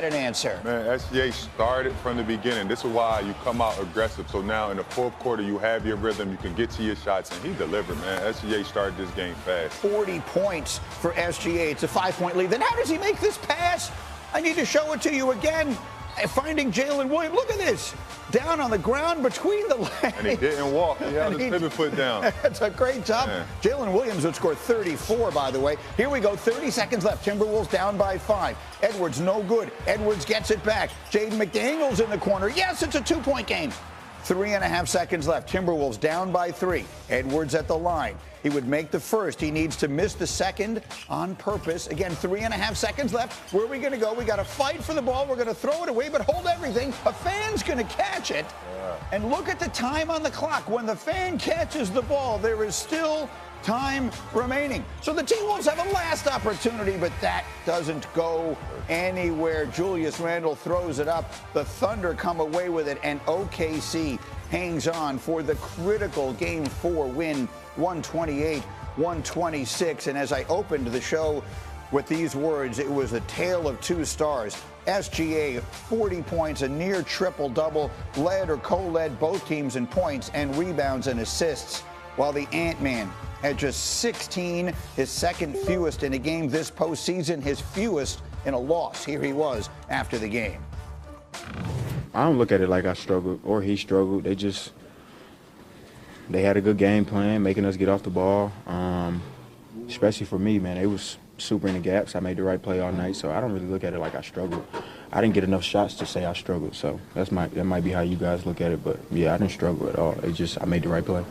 An answer. Man, SGA started from the beginning. This is why you come out aggressive. So now in the fourth quarter, you have your rhythm. You can get to your shots, and he delivered, man. SGA started this game fast. 40 points for SGA. It's a 5-point lead. Then how does he make this pass? I need to show it to you again. Finding Jalen Williams. Look at this. Down on the ground between the legs. And he didn't walk. He held his pivot foot down. That's a great job. Jalen Williams would score 34, by the way. Here we go. 30 seconds left. Timberwolves down by 5. Edwards no good. Edwards gets it back. Jaden McDaniels in the corner. Yes, it's a 2-point game. 3.5 seconds left. Timberwolves down by 3. Edwards at the line. He would make the first. He needs to miss the second on purpose. Again, 3.5 seconds left. Where are we going to go? We got to fight for the ball. We're going to throw it away, but hold everything. A fan's going to catch it. And look at the time on the clock. When the fan catches the ball, there is still time remaining. So the T-Wolves have a last opportunity, but that doesn't go anywhere. Julius Randle throws it up. The Thunder come away with it, and OKC hangs on for the critical Game 4 win, 128-126. And as I opened the show with these words, it was a tale of two stars. SGA, 40 points, a near triple-double, led or co-led both teams in points and rebounds and assists, while the Ant-Man had just 16, his second fewest in a game this postseason, his fewest in a loss. Here he was after the game. I don't look at it like I struggled or he struggled. They had a good game plan, making us get off the ball. Especially for me, man, they was super in the gaps. I made the right play all night, so I don't really look at it like I struggled. I didn't get enough shots to say I struggled, so that might be how you guys look at it. But yeah, I didn't struggle at all. I made the right play.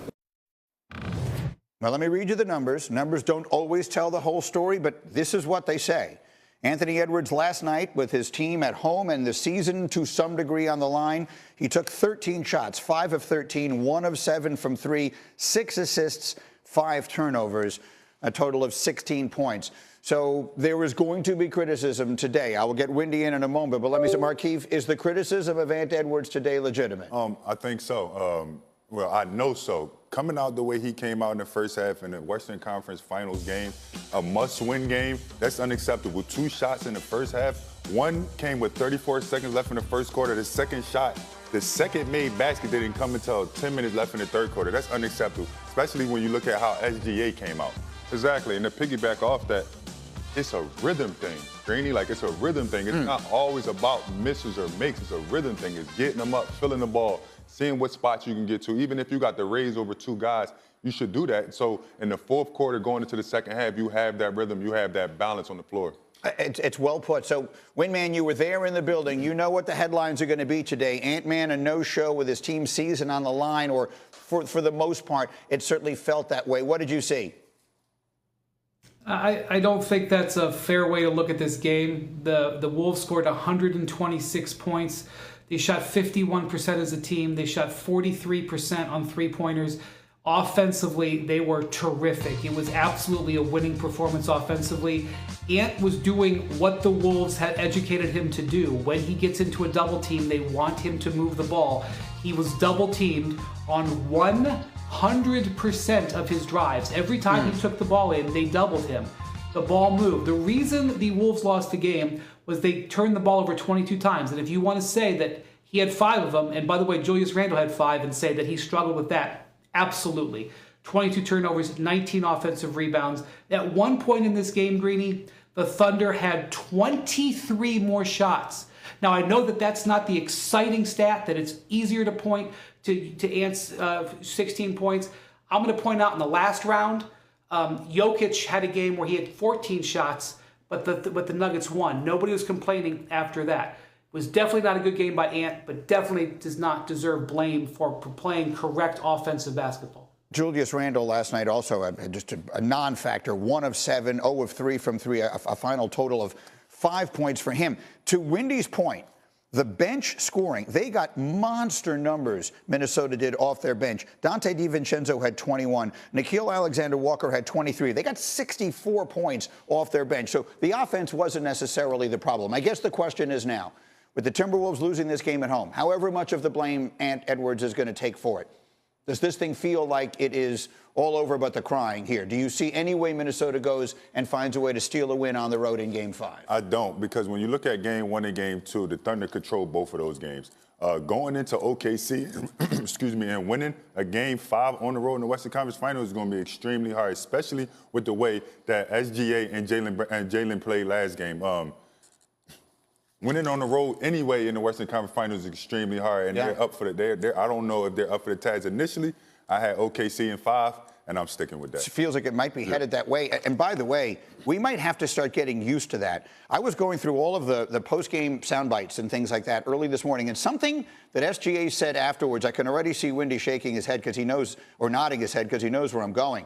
Well, let me read you the numbers. Numbers don't always tell the whole story, but this is what they say. Anthony Edwards last night with his team at home and the season to some degree on the line. He took 13 shots, 5 of 13, 1 of 7 from 3, 6 assists, 5 turnovers, a total of 16 points. So there is going to be criticism today. I will get Windy in a moment, but let me say, Markeith, is the criticism of Ant Edwards today legitimate? I think so. Well, I know so. Coming out the way he came out in the first half in the Western Conference Finals game, a must-win game, that's unacceptable. 2 shots in the first half. One came with 34 seconds left in the first quarter. The second shot, the second made basket didn't come until 10 minutes left in the third quarter. That's unacceptable, especially when you look at how SGA came out. Exactly, and to piggyback off that, it's a rhythm thing. Greeny, like it's a rhythm thing. It's not always about misses or makes. It's a rhythm thing. It's getting them up, filling the ball, seeing what spots you can get to. Even if you got the raise over 2 guys, you should do that. So in the fourth quarter, going into the second half, you have that rhythm, you have that balance on the floor. It's well put. So, Windman, you were there in the building. You know what the headlines are going to be today. Ant-Man, a no-show with his team's season on the line, or for the most part, it certainly felt that way. What did you see? I don't think that's a fair way to look at this game. The Wolves scored 126 points. They shot 51% as a team. They shot 43% on three-pointers. Offensively, they were terrific. It was absolutely a winning performance offensively. Ant was doing what the Wolves had educated him to do. When he gets into a double team, they want him to move the ball. He was double teamed on 100% of his drives. Every time he took the ball in, they doubled him. The ball moved. The reason the Wolves lost the game was they turned the ball over 22 times. And if you want to say that he had 5 of them, and by the way, Julius Randle had 5, and say that he struggled with that, absolutely. 22 turnovers, 19 offensive rebounds. At one point in this game, Greeny, the Thunder had 23 more shots. Now, I know that that's not the exciting stat, that it's easier to point to Ant's 16 points. I'm going to point out in the last round, Jokic had a game where he had 14 shots, but the Nuggets won. Nobody was complaining after that. It was definitely not a good game by Ant, but definitely does not deserve blame for playing correct offensive basketball. Julius Randle last night also had just a non-factor, 1 of 7, 0 of 3 from 3, a final total of 5 points for him. To Windy's point, the bench scoring, they got monster numbers, Minnesota did, off their bench. Dante DiVincenzo had 21. Nickeil Alexander-Walker had 23. They got 64 points off their bench. So the offense wasn't necessarily the problem. I guess the question is now, with the Timberwolves losing this game at home, however much of the blame Ant Edwards is going to take for it, Does this thing feel like it is all over but the crying here? Do you see any way Minnesota goes and finds a way to steal a win on the road in Game 5? I don't, because when you look at Game 1 and Game 2, the Thunder controlled both of those games. Going into OKC, excuse me, and winning a Game 5 on the road in the Western Conference Finals is going to be extremely hard, especially with the way that SGA and Jalen played last game. Winning on the road anyway in the Western Conference Finals is extremely hard, and they're up for it. I don't know if they're up for the task. Initially, I had OKC in 5, and I'm sticking with that. It feels like it might be headed that way. And by the way, we might have to start getting used to that. I was going through all of the post-game sound bites and things like that early this morning, and something that SGA said afterwards, I can already see Windy shaking his head because he knows, or nodding his head because he knows where I'm going.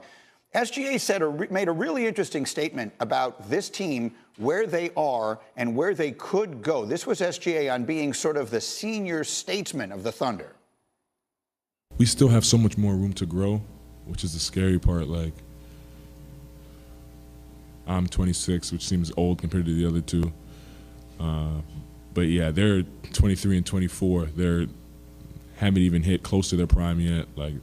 SGA said made a really interesting statement about this team, where they are and where they could go. This was SGA on being sort of the senior statesman of the Thunder. We still have so much more room to grow, which is the scary part. Like, I'm 26, which seems old compared to the other two. But yeah, they're 23 and 24. They haven't even hit close to their prime yet. Like,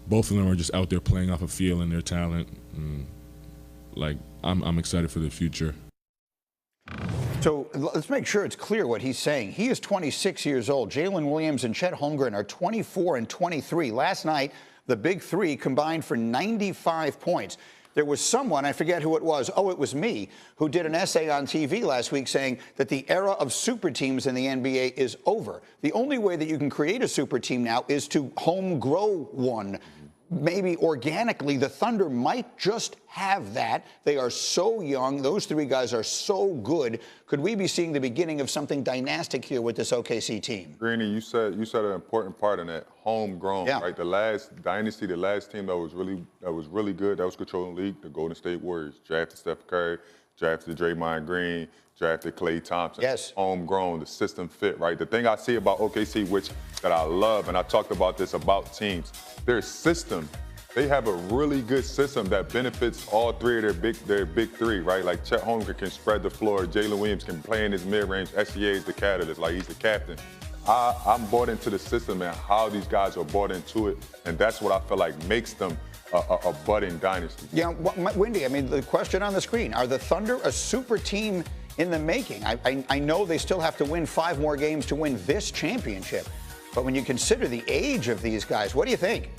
both of them are just out there playing off a feel and their talent. And, like, I'm excited for the future. So let's make sure it's clear what he's saying. He is 26 years old. Jalen Williams and Chet Holmgren are 24 and 23. Last night, the big three combined for 95 points. There was someone, I forget who it was, it was me, who did an essay on TV last week saying that the era of super teams in the NBA is over. The only way that you can create a super team now is to home grow one. Maybe organically, the Thunder might just have that. They are so young. Those three guys are so good. Could we be seeing the beginning of something dynastic here with this OKC team? Greeny, you said an important part in that, homegrown, right? The last dynasty, the last team that was really good, that was controlling the league, the Golden State Warriors. Drafted Steph Curry, drafted Draymond Green, drafted Klay Thompson. Yes. Homegrown, the system fit, right? The thing I see about OKC, that I love, and I talked about this about teams, their system. They have a really good system that benefits all three of their big three, right? Like Chet Holmgren can spread the floor, Jalen Williams can play in his mid-range, SGA is the catalyst, like he's the captain. I'm bought into the system and how these guys are bought into it, and that's what I feel like makes them a budding dynasty. Yeah, Windy, I mean, the question on the screen, are the Thunder a super team in the making? I know they still have to win 5 more games to win this championship, but when you consider the age of these guys, what do you think?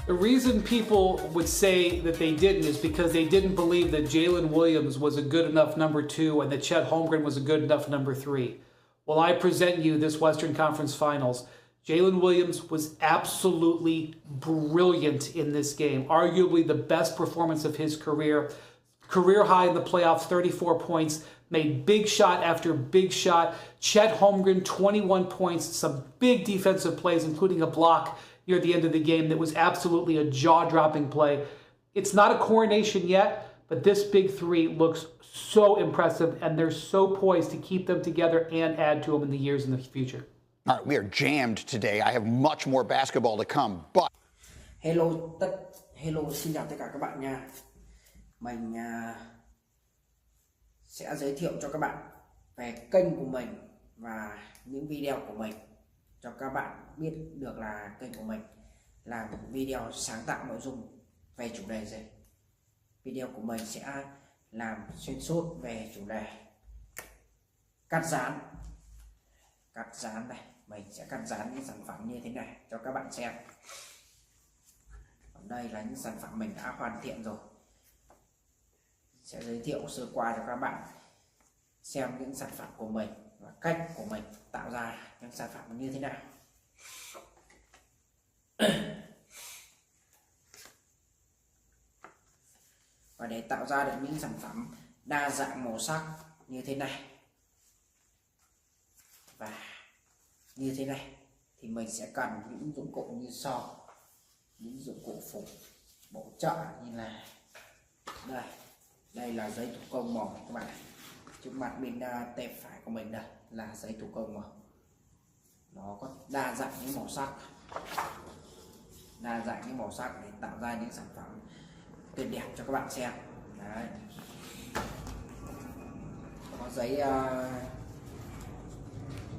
The reason people would say that they didn't is because they didn't believe that Jalen Williams was a good enough number 2 and that Chet Holmgren was a good enough number 3. Well, I present you this Western Conference Finals. Jalen Williams was absolutely brilliant in this game, arguably the best performance of his career. Career high in the playoffs, 34 points, made big shot after big shot. Chet Holmgren, 21 points, some big defensive plays, including a block near the end of the game that was absolutely a jaw-dropping play. It's not a coronation yet, but this big three looks so impressive, and they're so poised to keep them together and add to them in the years in the future. All right, we are jammed today. I have much more basketball to come, but... Hello, xin chào tất cả các bạn nha. Mình sẽ giới thiệu cho các bạn về kênh của mình và những video của mình, cho các bạn biết được là kênh của mình làm video sáng tạo nội dung về chủ đề gì. Video của mình sẽ làm xuyên suốt về chủ đề cắt dán này. Mình sẽ cắt dán những sản phẩm như thế này cho các bạn xem. Còn đây là những sản phẩm mình đã hoàn thiện rồi. Sẽ giới thiệu sơ qua cho các bạn xem những sản phẩm của mình và cách của mình tạo ra những sản phẩm như thế nào. Và để tạo ra được những sản phẩm đa dạng màu sắc như thế này và như thế này thì mình sẽ cần những dụng cụ như sau. Những dụng cụ phụ bổ trợ như là đây là giấy thủ công màu các bạn. Trước mặt bên tay phải của mình đây là giấy thủ công màu. Nó có đa dạng những màu sắc để tạo ra những sản phẩm tuyệt đẹp cho các bạn xem. Đấy. Có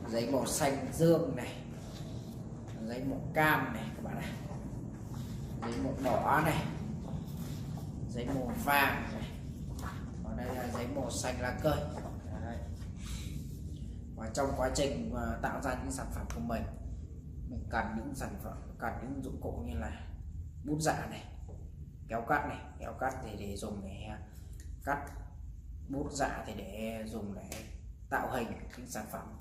giấy màu xanh dương này, giấy màu cam này các bạn này, giấy màu đỏ này, giấy màu vàng này, còn đây là giấy màu xanh lá cây. Đấy. Và trong quá trình tạo ra những sản phẩm của mình cần những sản phẩm, cần những dụng cụ như là bút dạ này, kéo cắt thì để dùng để cắt, bút dạ thì để dùng để tạo hình những sản phẩm.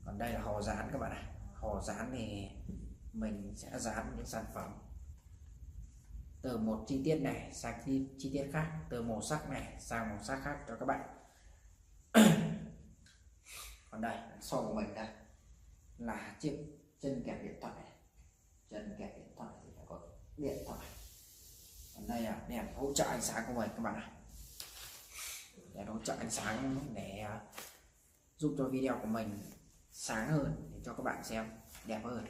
Còn đây là hồ dán các bạn ạ. Hồ dán thì mình sẽ dán những sản phẩm từ một chi tiết này sang chi tiết khác, từ màu sắc này sang màu sắc khác cho các bạn. Còn đây sau của mình đây là chiếc chân kẹp điện thoại, chân kẹp điện thoại thì phải có điện thoại. Còn đây là đèn hỗ trợ ánh sáng của mình các bạn ạ. Đèn hỗ trợ ánh sáng để giúp cho video của mình sáng hơn, để cho các bạn xem đẹp hơn.